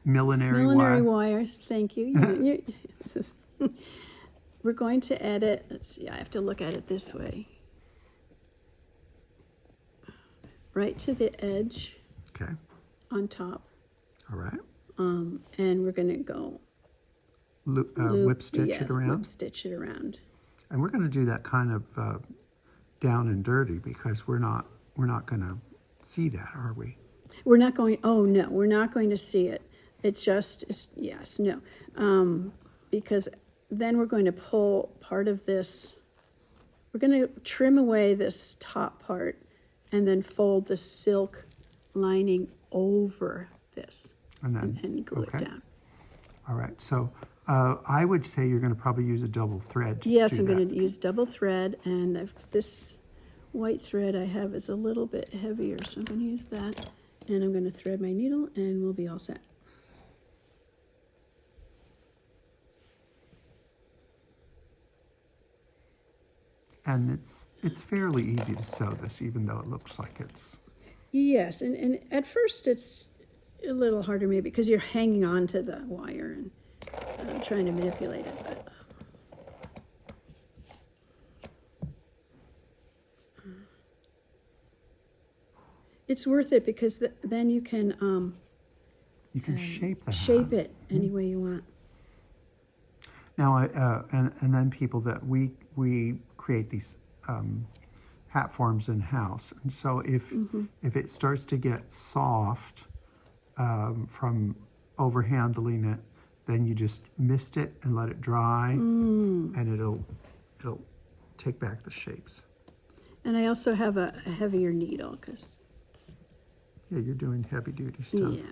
Millinery wire. wires. Thank you. This is, we're going to add it. Let's see, I have to look at it this way. Right to the edge Okay, on top. all right. And we're going to go Whip stitch it around. Whip stitch it around. And we're going to do that kind of down and dirty because we're not going to see that, are we? We're not going, oh no, we're not going to see it. It just is, yes, no. Because then we're going to pull part of this, we're going to trim away this top part and then fold the silk lining over this And then and glue it down. All right, so I would say you're going to probably use a double thread. Yes, I'm going to use double thread, and this white thread I have is a little bit heavier, so I'm going to use that. And I'm going to thread my needle, and we'll be all set. And it's fairly easy to sew this, even though it looks like it's... Yes, and at first it's a little harder maybe because you're hanging on to the wire and trying to manipulate it. But, it's worth it because then you can shape the hat. shape it any way you want. Now, and then people that we create these hat forms in house, and so if it starts to get soft from over handling it, then you just mist it and let it dry, and it'll take back the shapes. And I also have a heavier needle because Yeah, you're doing heavy duty stuff. yeah.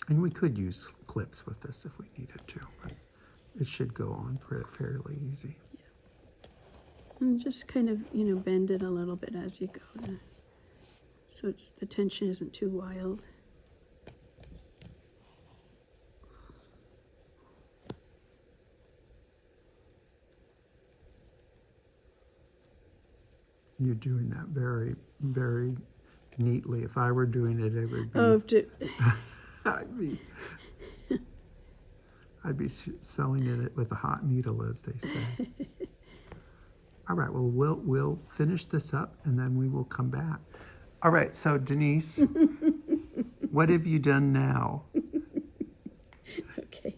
And we could use clips with this if we needed to, but it should go on fairly easy. And just kind of, bend it a little bit as you go, so the tension isn't too wild. You're doing that very, very neatly. If I were doing it, it would be... Oh, I'd be sewing it with a hot needle, as they say. All right, well, we'll finish this up, and then we will come back. All right, so Denise, what have you done now? okay.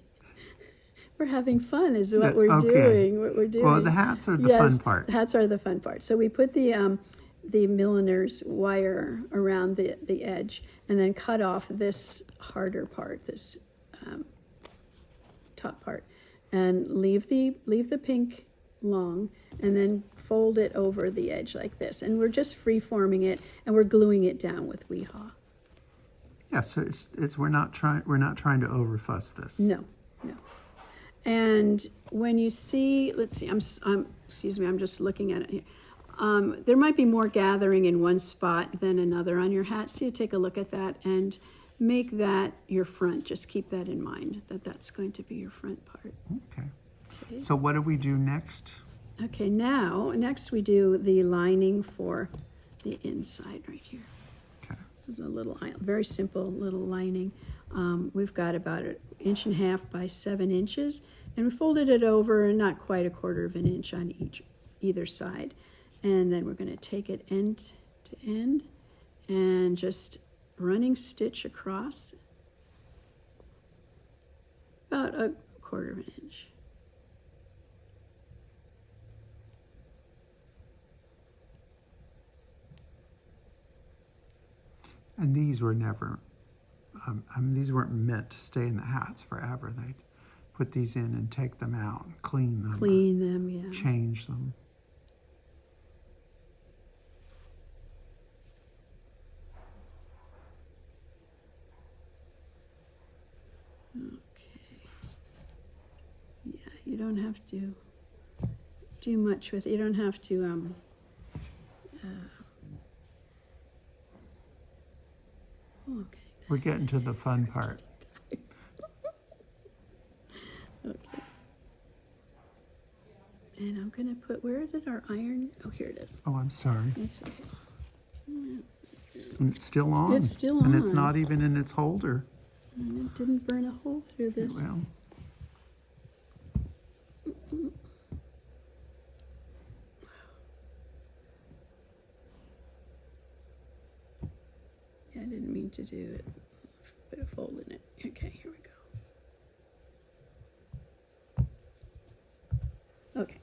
having fun is what Yeah, we're okay. doing. What we're doing. Well, the hats are the Yes, fun part. hats are the fun part. So we put the milliner's wire around the edge, and then cut off this harder part, this top part, and leave the pink long, and then fold it over the edge like this. And we're just free forming it, and we're gluing it down with Weehaw. Yeah, so it's we're not trying to overfuss this. No. And when you see, let's see, excuse me, I'm just looking at it here. There might be more gathering in one spot than another on your hat, so you take a look at that and make that your front. Just keep that in mind, that that's going to be your front part. Okay. So what do we do next? Okay, next we do the lining for the inside right here. Okay. There's a little, very simple little lining. We've got about 1.5 inches by 7 inches, and we folded it over not quite 1/4 inch on either side. And then we're going to take it end to end and just running stitch across about 1/4 inch. And these were never, these weren't meant to stay in the hats forever. They'd put these in and take them out and clean them. Clean them, yeah. Change them. Okay. Yeah, you don't have to do much with it. You don't have to okay. We're getting to the fun part. Okay. And I'm gonna put, where did our iron? Oh, here it is. Oh, I'm sorry. It's okay. And it's still on. It's still And it's on. not even in its holder. And it didn't burn a hole through this. Well, Yeah, I didn't mean to do it. Put a fold in it. Okay, here we go. Okay.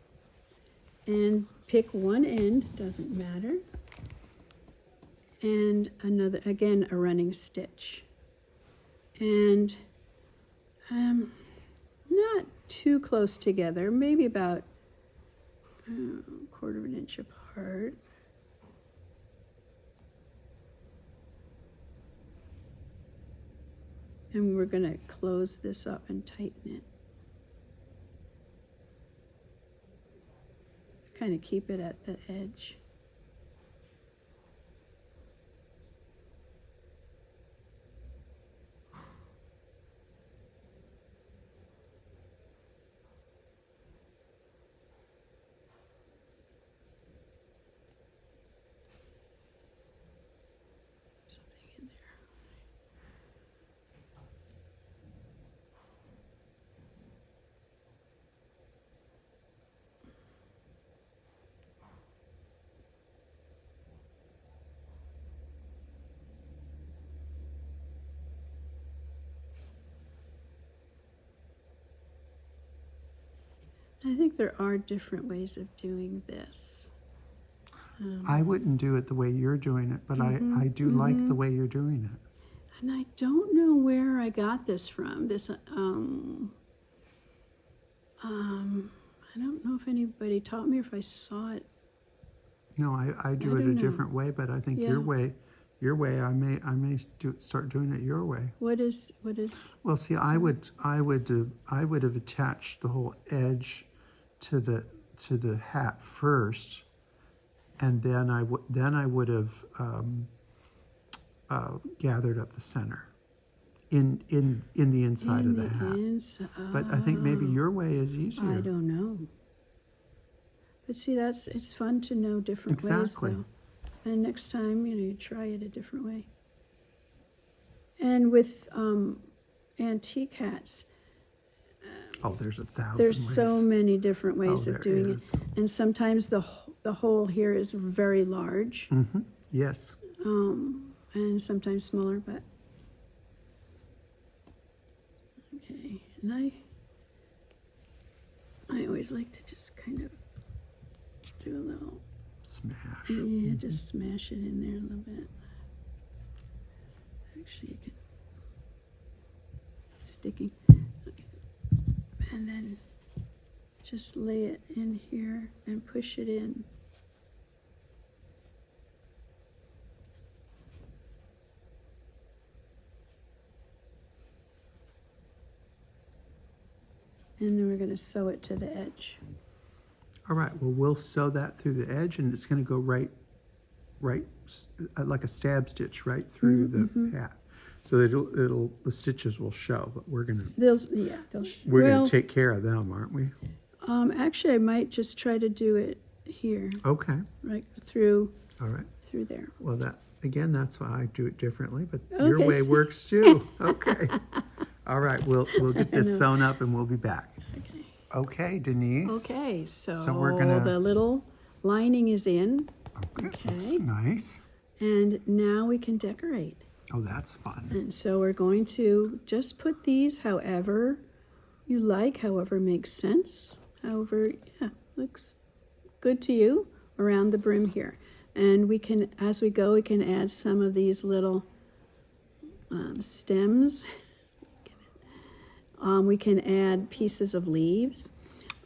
And pick one end, doesn't matter. And another, again, a running stitch. And not too close together, maybe about 1/4 inch apart. And we're going to close this up and tighten it. Kind of keep it at the edge. Something in there. I think there are different ways of doing this. I wouldn't do it the way you're doing it, but I do like the way you're doing it. And I don't know where I got this from. This, I don't know if anybody taught me or if I saw it. No, I do it a different way, but I think your way, I may start doing it your way. What is? Well, see, I would have attached the whole edge to the hat first, and then I would have gathered up the center in the inside of the hat. But I think maybe your way is easier. I don't know. But see, it's fun to know different ways, though. And next time, you try it a different way. And with antique hats, oh, there's 1,000 there's ways. so many different ways of there doing is. it. And sometimes the hole here is very large. Mm-hmm. Yes. And sometimes smaller, but okay. And always like to just kind of do a little, Smash. yeah, just smash it in there a little bit. Actually, you can, sticky. Okay. And then just lay it in here and push it in. And then we're going to sew it to the edge. All right, well, we'll sew that through the edge, and it's going to go right, like a stab stitch right through the pat. So it'll the stitches will show, but we're gonna we're gonna take care of them, aren't we? Actually, I might just try to do it here. Okay. Right through. All right. Through there. Well, that's why I do it differently, but Okay, your way works too. Okay. All right, we'll get this sewn up and we'll be back. Okay. Okay, Denise. Okay, so we're gonna. The little lining is in. Okay. Looks nice. And now we can decorate. Oh, that's fun. And so we're going to just put these however you like, however makes sense, however, yeah, looks good to you around the brim here. And we can, as we go, we can add some of these little stems. We can add pieces of leaves.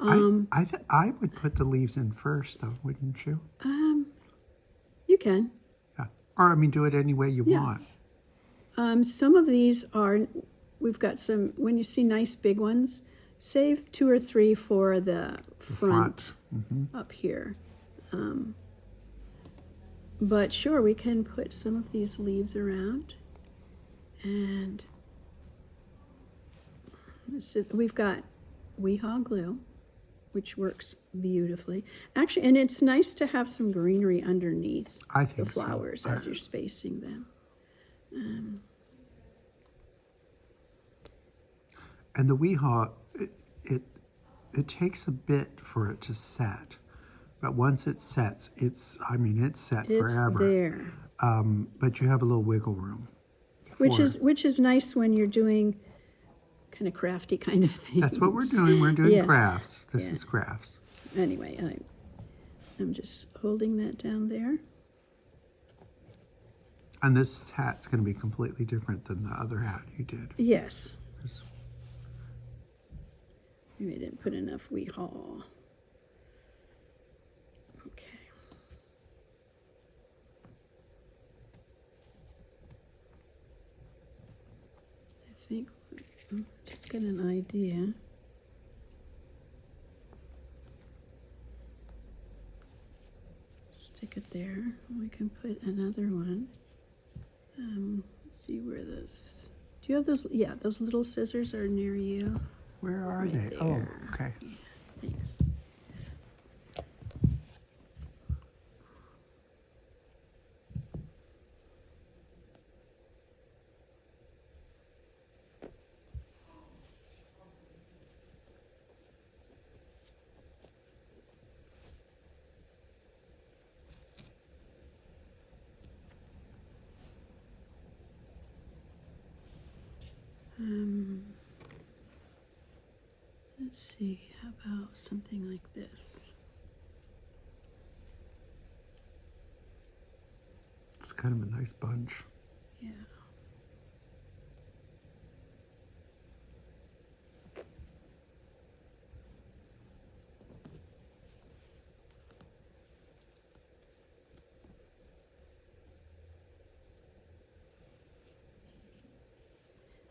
I would put the leaves in first, though, wouldn't you? You can. Yeah. Or, I mean, do it any way you want. Some of these are, we've got some, when you see nice big ones, save 2 or 3 for the front. Up here. But sure, we can put some of these leaves around. And it's just, we've got WeHaw glue, which works beautifully. Actually, and it's nice to have some greenery underneath the flowers as you're spacing them. And the WeHaw, it takes a bit for it to set, but once it sets, it's set forever. There. But you have a little wiggle room. Which is nice when you're doing kind of crafty kind of things. That's what we're doing. We're doing crafts. This is crafts. Anyway, I'm just holding that down there. And this hat's going to be completely different than the other hat you did. Yes. Maybe I didn't put enough WeHaw. Okay. I think just get an idea. Stick it there. We can put another one. Let's see where those. Do you have those? Yeah, those little scissors are near you. Where are they? There. Oh, okay. Yeah, thanks. Let's see, how about something like this? It's kind of a nice bunch. Yeah.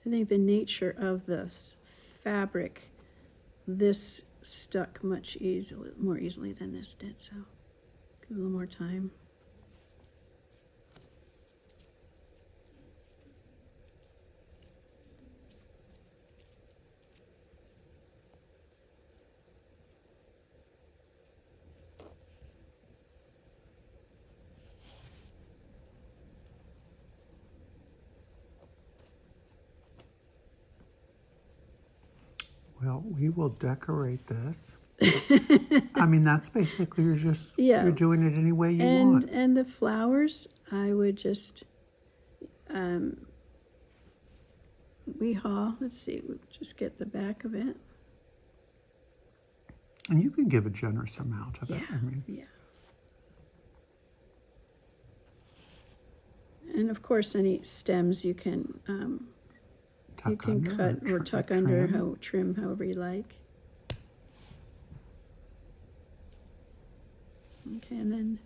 I think the nature of this fabric, this stuck much more easily than this did, so give it a little more time. Well, we will decorate this. I mean, that's basically you're doing it any way you want. And the flowers, I would just WeHaw. Let's see, we'll just get the back of it. And you can give a generous amount of it. Yeah, I mean, yeah. And of course, any stems you can tuck under cut or tuck under, trim however you like. Okay, and then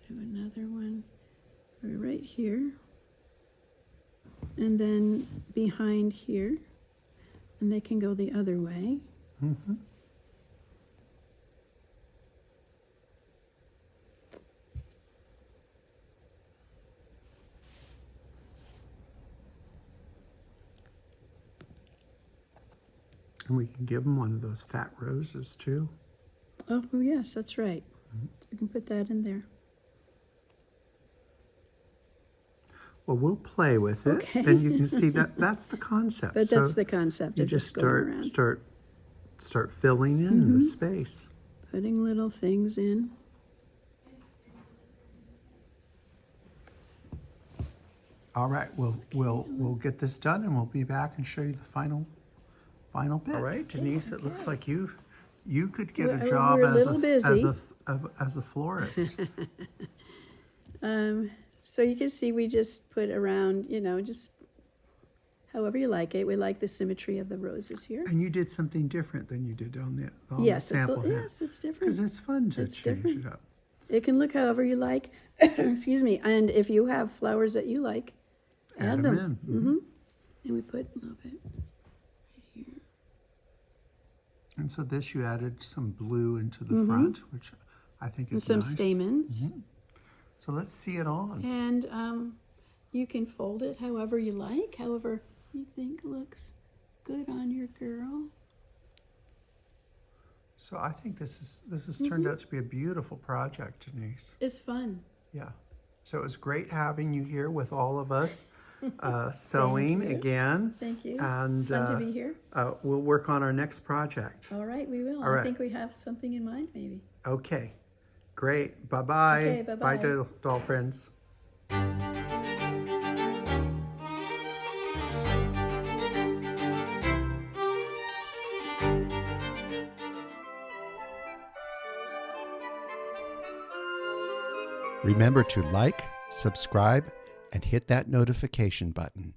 do another one right here, and then behind here, and they can go the other way. Mm-hmm. And we can give them one of those fat roses too. Oh, yes, that's right. You can put that in there. Well, we'll play with it, Okay. and you can see that that's the concept. But So that's the concept you of just going around. start filling in the space. Putting little things in. All right, we'll get this done, and we'll be back and show you the final bit. All right, Denise, it looks like you could get a job we're a little busy. as a florist. So you can see we just put around, just however you like it. We like the symmetry of the roses here. And you did something different than you did on the Yes, sample hat. yes, it's different. Because it's fun to It's change different. it up. It can look however you like. Excuse me. And if you have flowers that you like, add them. in. Mm-hmm. And we put a little bit right here. And so this, you added some blue into the front, which I think And is some nice. stamens. So let's see it on. And you can fold it however you like, however you think looks good on your girl. So I think this has turned out to be a beautiful project, Denise. It's fun. Yeah. So it was great having you here with all of us sewing Thank you. again. Thank you. And It's fun to be here. we'll work on our next project. All right, we will. All right. I think we have something in mind, maybe. Okay. Great. Bye-bye. Okay, bye-bye. Bye, doll friends. Remember to like, subscribe, and hit that notification button.